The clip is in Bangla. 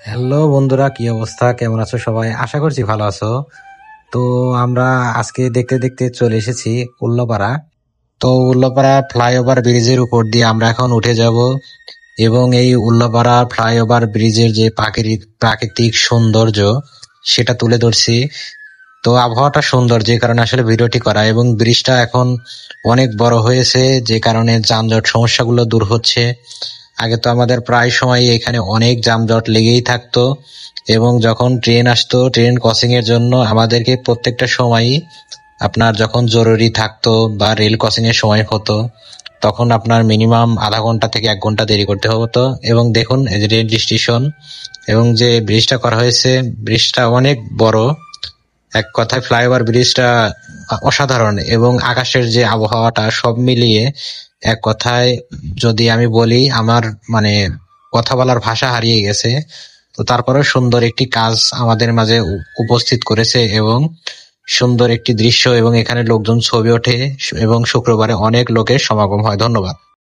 হ্যালো বন্ধুরা, কি অবস্থা? কেমন আছো সবাই? আশা করছি ভালো আছো। তো আমরা আজকে দেখতে দেখতে চলে এসেছি উল্লাপাড়া। তো উল্লাপাড়া ফ্লাইওভার ব্রিজের উপর দিয়ে আমরা এখন উঠে যাব এবং এই উল্লাপাড়া ফ্লাইওভার ব্রিজের যে প্রাকৃতিক সৌন্দর্য সেটা তুলে ধরছি। তো আবহাওয়াটা সুন্দর, যে কারণে আসলে ভিডিওটি করা, এবং ব্রিজটা এখন অনেক বড় হয়েছে, যে কারণে যানজট সমস্যাগুলো দূর হচ্ছে। আগে তো আমাদের প্রায় সময় এখানে অনেক যানজট লেগেই থাকতো, এবং যখন ট্রেন আসতো, ট্রেন ক্রসিং এর জন্য আমাদেরকে প্রত্যেকটা সময়ই আপনার যখন জরুরি থাকতো বা রেল ক্রসিং এর সময় হতো, তখন আপনার মিনিমাম আধা ঘন্টা থেকে 1 ঘন্টা দেরি করতে হতো। এবং দেখুন, এই যে রেল স্টেশন এবং যে ব্রিজটা করা হয়েছে, ব্রিজটা অনেক বড়। এক কথায় ফ্লাইওভার ব্রিজটা অসাধারণ, এবং আকাশের যে আবহাওয়াটা সব মিলিয়ে এক কথায় যদি আমি বলি, আমার মানে কথা বলার ভাষা হারিয়ে গেছে। তো তারপরেও সুন্দর একটি কাজ আমাদের মাঝে উপস্থিত করেছে, এবং সুন্দর একটি দৃশ্য, এবং এখানে লোকজন ছবি ওঠে, এবং শুক্রবারে অনেক লোকের সমাগম হয়। ধন্যবাদ।